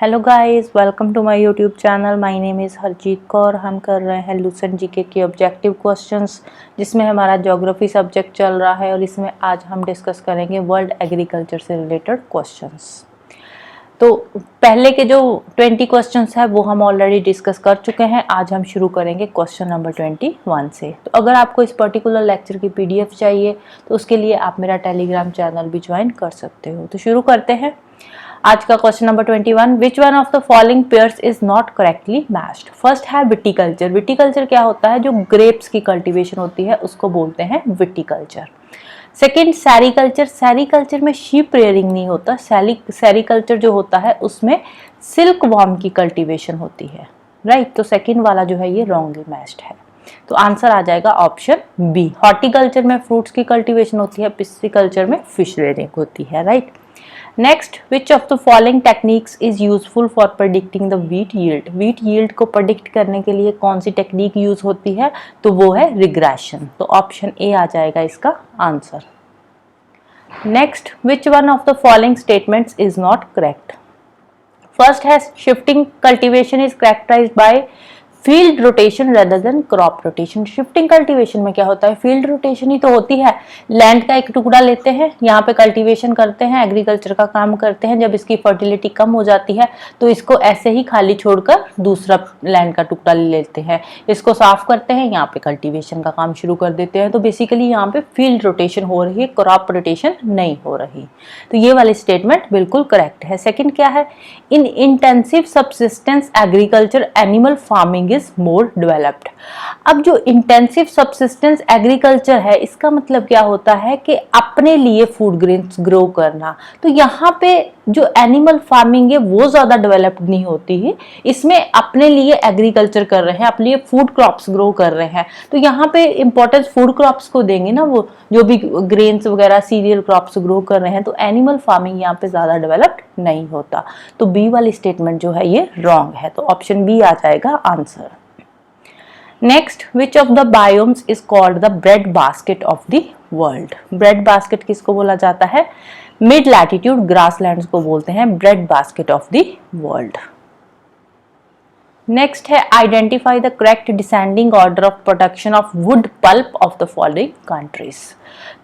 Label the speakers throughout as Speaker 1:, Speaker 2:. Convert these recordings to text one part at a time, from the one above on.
Speaker 1: Hello guys, welcome to my YouTube channel. My name is Harjeet Kaur. हम कर रहे हैं लूसेंट जीके के ऑब्जेक्टिव क्वेश्चंस, जिसमें हमारा ज्योग्राफी सब्जेक्ट चल रहा है और इसमें आज हम डिस्कस करेंगे वर्ल्ड एग्रीकल्चर से रिलेटेड क्वेश्चंस। तो पहले के जो 20 क्वेश्चंस है वो हम ऑलरेडी डिस्कस कर चुके हैं। आज हम शुरू करेंगे क्वेश्चन नंबर 21 से। तो अगर आपको इस पर्टिकुलर लेक्चर की पीडीएफ चाहिए तो उसके लिए आप मेरा टेलीग्राम चैनल भी ज्वाइन कर सकते हो। तो शुरू करते हैं आज का question number 21। Which one of the following pairs is not correctly matched? First है विटीकल्चर। विटीकल्चर क्या होता है? जो ग्रेप्स की कल्टीवेशन होती है उसको बोलते हैं विटीकल्चर। Second sericulture. सेरिकल्चर में शीप रेयरिंग नहीं होता। सेरिकल्चर जो होता है उसमें सिल्क वॉर्म की कल्टीवेशन होती है, राइट। तो सेकेंड वाला जो है ये रॉन्गली मैच्ड है। तो आंसर आ जाएगा ऑप्शन बी। हॉर्टिकल्चर में फ्रूट्स की कल्टीवेशन होती है, पिस्सिकल्चर में फिश रेयरिंग होती है, right. Next, which of the following techniques is useful for predicting the wheat yield? Wheat yield को प्रेडिक्ट करने के लिए कौन सी टेक्निक यूज होती है? तो वो है रिग्रेशन। तो ऑप्शन ए आ जाएगा इसका answer. Next, which one of the following statements is not correct? First है shifting cultivation is characterized by field rotation rather than crop rotation. Shifting cultivation में क्या होता है? फील्ड रोटेशन ही तो होती है। लैंड का एक टुकड़ा लेते हैं, यहाँ पे कल्टीवेशन करते हैं, एग्रीकल्चर का काम करते हैं। जब इसकी फर्टिलिटी कम हो जाती है तो इसको ऐसे ही खाली छोड़कर दूसरा लैंड का टुकड़ा ले लेते हैं, इसको साफ करते हैं, यहाँ पे कल्टीवेशन का काम शुरू कर देते हैं। तो बेसिकली यहाँ पे फील्ड रोटेशन हो रही है, क्रॉप रोटेशन नहीं हो रही। तो ये वाली स्टेटमेंट बिल्कुल करेक्ट है। सेकेंड क्या है? In intensive subsistence agriculture animal farming is more developed. अब जो इंटेंसिव सब्सिस्टेंस एग्रीकल्चर है इसका मतलब क्या होता है कि अपने लिए फूड ग्रेन्स ग्रो करना। तो यहाँ पे जो एनिमल फार्मिंग है वो ज्यादा डेवलप्ड नहीं होती है, इसमें अपने लिए एग्रीकल्चर कर रहे हैं, अपने लिए फूड क्रॉप्स ग्रो कर रहे हैं। तो यहाँ पे इंपॉर्टेंस फूड क्रॉप्स को देंगे ना, वो जो भी ग्रेन्स वगैरह सीरियल क्रॉप्स ग्रो कर रहे हैं। तो एनिमल फार्मिंग यहाँ पे ज्यादा डेवलप्ड नहीं होता। तो बी वाली स्टेटमेंट जो है ये रॉन्ग है। तो ऑप्शन बी आ जाएगा answer. Next, which of the biomes is called the bread basket of the world? Bread basket किसको बोला जाता है? मिड लैटिट्यूड ग्रासलैंड्स को बोलते हैं bread basket of the world. Next है identify the correct descending order of production of wood pulp of the following countries.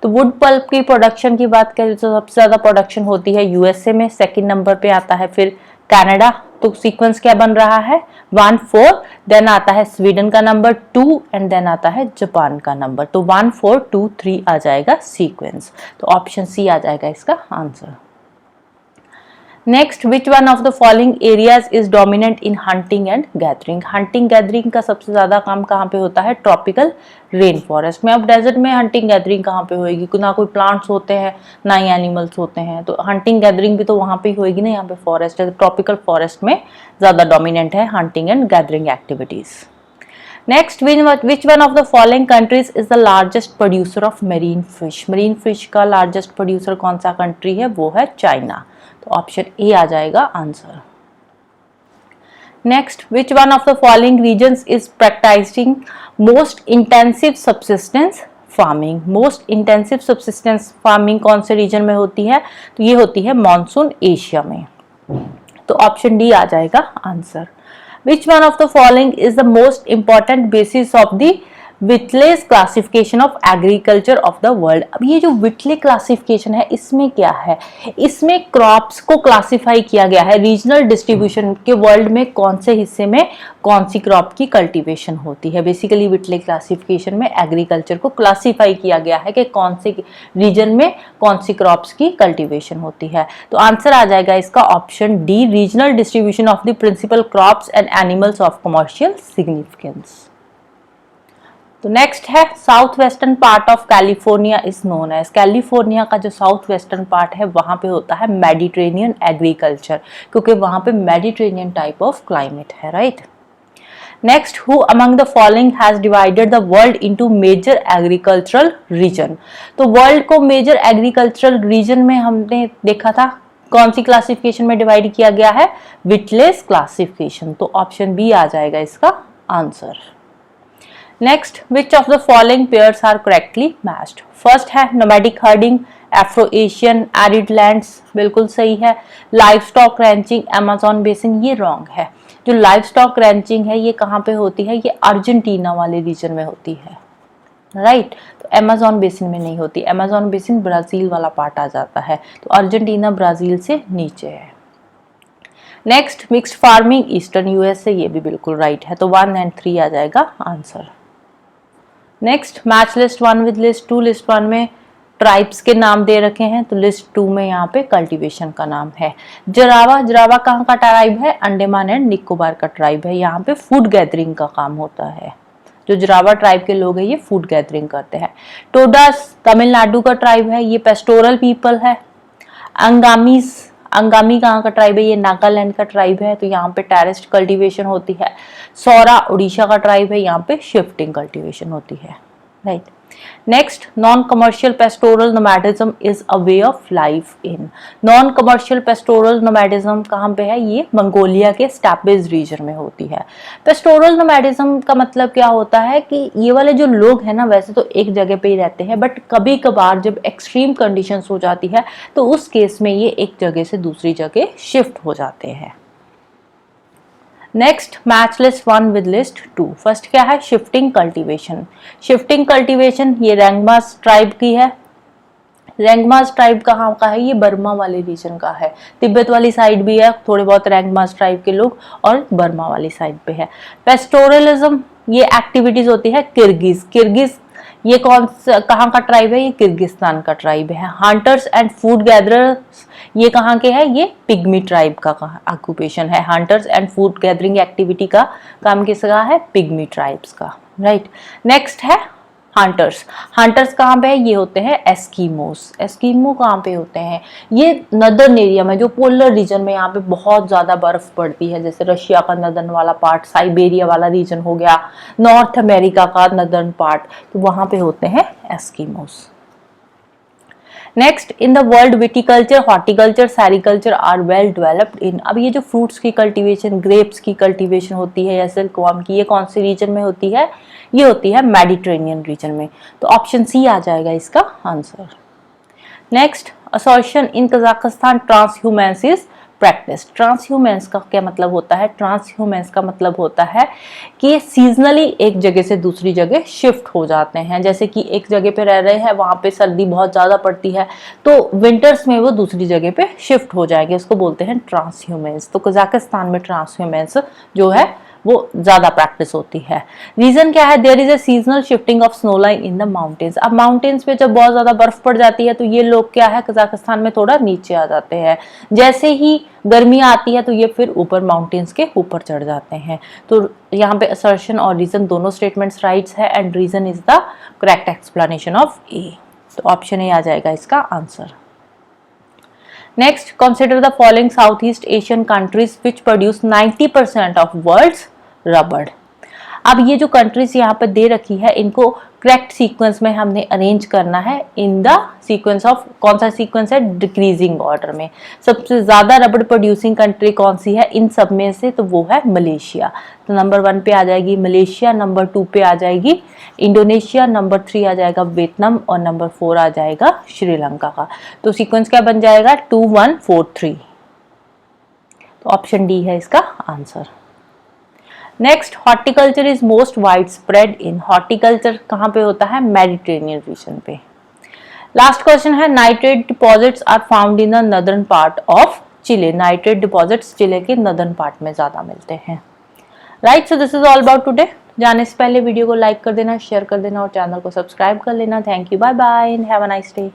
Speaker 1: तो wood pulp की प्रोडक्शन की बात करें तो सबसे ज्यादा प्रोडक्शन होती है यूएसए में, सेकंड नंबर पे आता है फिर कनाडा। तो सीक्वेंस क्या बन रहा है? 1 4, देन आता है स्वीडन का नंबर 2 एंड देन आता है जापान का नंबर। तो 1 4 2 3 आ जाएगा सीक्वेंस। तो ऑप्शन सी आ जाएगा इसका answer. Next, which one of the following areas is dominant in hunting and gathering? Hunting gathering का सबसे ज्यादा काम कहाँ पे होता है? ट्रॉपिकल रेन फॉरेस्ट में। अब डेजर्ट में हंटिंग गैदरिंग कहाँ पे होएगी? ना कोई प्लांट्स होते हैं ना ही एनिमल्स होते हैं। तो हंटिंग गैदरिंग भी तो वहां पे ही होएगी ना, यहाँ पे फॉरेस्ट है। ट्रॉपिकल फॉरेस्ट में ज्यादा डोमिनेंट है hunting and gathering activities. Next, which one of the following countries is the largest producer of marine fish? Marine fish का लार्जेस्ट प्रोड्यूसर कौन सा कंट्री है? वो है चाइना। तो ऑप्शन ए आ जाएगा answer. Next, which one of the following regions is practising most intensive subsistence farming? Most intensive subsistence farming कौन से रीजन में होती है? तो ये होती है मॉनसून एशिया में। तो ऑप्शन डी आ जाएगा answer. Which one of the following is the most important basis of the witless classification of agriculture of the world? अब ये जो विटले क्लासिफिकेशन है इसमें क्या है? इसमें क्रॉप्स को क्लासिफाई किया गया है, रीजनल डिस्ट्रीब्यूशन के वर्ल्ड में कौन से हिस्से में कौन सी क्रॉप की कल्टीवेशन होती है। बेसिकली विटले क्लासिफिकेशन में एग्रीकल्चर को क्लासिफाई किया गया है कि कौन से रीजन में कौन सी क्रॉप्स की कल्टीवेशन होती है। तो आंसर आ जाएगा इसका option D, regional distribution of the principal crops and animals of commercial significance. तो नेक्स्ट है south western part of California is known as? California का जो साउथ वेस्टर्न पार्ट है वहां पे होता है मेडिटेरेनियन एग्रीकल्चर, क्योंकि वहां पे मेडिटेरेनियन टाइप ऑफ क्लाइमेट है, right. Next, who among the following has divided the world into major agricultural region? तो वर्ल्ड को मेजर एग्रीकल्चरल रीजन में हमने देखा था कौन सी क्लासिफिकेशन में डिवाइड किया गया है? Whittlesey classification. तो ऑप्शन बी आ जाएगा इसका answer. Next, which of the following pairs are correctly matched? First है nomadic herding, Afro Asian arid lands बिल्कुल सही है। Livestock ranching Amazon basin, ये रॉन्ग है। जो लाइव स्टॉक रैंचिंग है ये कहाँ पे होती है, ये अर्जेंटीना वाले रीजन में होती है, राइट। तो अमेज़न बेसिन में नहीं होती, अमेज़न बेसिन ब्राजील वाला पार्ट आ जाता है, तो अर्जेंटीना ब्राजील से नीचे है। Next mixed farming eastern US से, ये भी बिल्कुल राइट है, तो 1 और 3 आ जाएगा answer. Next match list 1 with list 2। List 1 में ट्राइब्स के नाम दे रखे हैं, तो लिस्ट 2 में यहाँ पे कल्टीवेशन का नाम है। जरावा, जरावा कहाँ का ट्राइब है, अंडमान एंड निकोबार का ट्राइब है। यहाँ पे फूड गैदरिंग का काम होता है, जो जरावा ट्राइब के लोग हैं ये फूड गैदरिंग करते हैं। टोडास तमिलनाडु का ट्राइब है, ये पेस्टोरल पीपल है। अंगामीज, अंगामी कहाँ का ट्राइब है, ये नागालैंड का ट्राइब है, तो यहाँ पे टेरेस्ट कल्टीवेशन होती है। सौरा उड़ीसा का ट्राइब है, यहाँ पे शिफ्टिंग कल्टीवेशन होती है, right. Next non commercial pastoral nomadism is a way of life in. Non commercial pastoral nomadism कहाँ पे है, ये मंगोलिया के स्टेपेज रीजन में होती है। पेस्टोरल नोमैडिज्म का मतलब क्या होता है कि ये वाले जो लोग हैं ना, वैसे तो एक जगह पे ही रहते हैं, बट कभी कभार जब एक्सट्रीम कंडीशंस हो जाती है तो उस केस में ये एक जगह से दूसरी जगह शिफ्ट हो जाते हैं। Next match list 1 with list 2। First क्या है, शिफ्टिंग कल्टीवेशन। शिफ्टिंग कल्टीवेशन ये रेंगमास ट्राइब की है। रेंगमास ट्राइब कहाँ का है, ये बर्मा वाले रीजन का है। तिब्बत वाली साइड भी है थोड़े बहुत रेंगमास ट्राइब के लोग, और बर्मा वाली साइड पे है। पेस्टोरलिज्म ये एक्टिविटीज होती है किर्गिज। किर्गिज ये कहाँ का ट्राइब है, ये किर्गिस्तान का ट्राइब है। हंटर्स एंड फूड गैदरर्स ये कहाँ के हैं, ये पिग्मी ट्राइब का ऑक्यूपेशन है। Hunters and food gathering activity का काम किसका है, पिग्मी ट्राइब्स का, राइट। नेक्स्ट है हंटर्स। हंटर्स कहाँ पे है, ये होते हैं एस्कीमोस। एस्कीमो कहाँ पे होते हैं, ये नदर्न एरिया में, जो पोलर रीजन में यहाँ पे बहुत ज्यादा बर्फ पड़ती है, जैसे रशिया का नदर्न वाला पार्ट, साइबेरिया वाला रीजन हो गया, नॉर्थ अमेरिका का नदर्न पार्ट, तो वहां पे होते हैं Eskimos. Next in the world viticulture, horticulture, sericulture are well developed in. अब ये जो फ्रूट्स की कल्टीवेशन, ग्रेप्स की कल्टीवेशन होती है या सिल्कवॉर्म की, ये कौन से रीजन में होती है, ये होती है मेडिटेरेनियन रीजन में, तो ऑप्शन सी आ जाएगा इसका answer. Next assertion in Kazakhstan transhumance is practice. Transhumance का क्या मतलब होता है, ट्रांसह्यूमेंस का मतलब होता है कि सीजनली एक जगह से दूसरी जगह शिफ्ट हो जाते हैं। जैसे कि एक जगह पे रह रहे हैं, वहां पे सर्दी बहुत ज्यादा पड़ती है, तो विंटर्स में वो दूसरी जगह पे शिफ्ट हो जाएंगे, उसको बोलते हैं ट्रांसह्यूमेंस। तो कजाकिस्तान में ट्रांसह्यूमेंस जो है वो ज्यादा प्रैक्टिस होती है। रीजन क्या है, there is a seasonal shifting of snow line in the mountains. अब माउंटेन्स पे जब बहुत ज्यादा बर्फ पड़ जाती है तो ये लोग क्या है, कजाकिस्तान में थोड़ा नीचे आ जाते हैं। जैसे ही गर्मी आती है तो ये फिर ऊपर माउंटेन्स के ऊपर चढ़ जाते हैं। तो यहाँ पे असर्शन और रीजन दोनों स्टेटमेंट्स राइट्स है, and reason is the correct explanation of A. तो ऑप्शन ए आ जाएगा इसका answer. Next consider the following south east Asian countries which produce 90% of world's रबड़। अब ये जो कंट्रीज यहाँ पर दे रखी है, इनको करेक्ट सीक्वेंस में हमने अरेंज करना है इन द सीक्वेंस ऑफ, कौन सा सीक्वेंस है, डिक्रीजिंग ऑर्डर में। सबसे ज्यादा रबड़ प्रोड्यूसिंग कंट्री कौन सी है इन सब में से, तो वो है मलेशिया। तो नंबर 1 पे आ जाएगी मलेशिया, नंबर 2 पे आ जाएगी इंडोनेशिया, नंबर 3 आ जाएगा वियतनाम, और नंबर 4 आ जाएगा श्रीलंका का। तो सीक्वेंस क्या बन जाएगा, 2 1 4 3। तो ऑप्शन डी है इसका answer. Next horticulture is most widespread in. Horticulture कहाँ पे होता है, मेडिटेरेनियन रीजन पे। लास्ट क्वेश्चन है nitrate deposits are found in the northern part of Chile. Nitrate deposits Chile के नदर्न पार्ट में ज्यादा मिलते हैं, राइट। So this is all about today. जाने से पहले वीडियो को लाइक कर देना, शेयर कर देना और चैनल को सब्सक्राइब कर लेना। Thank you, bye bye and have a nice day.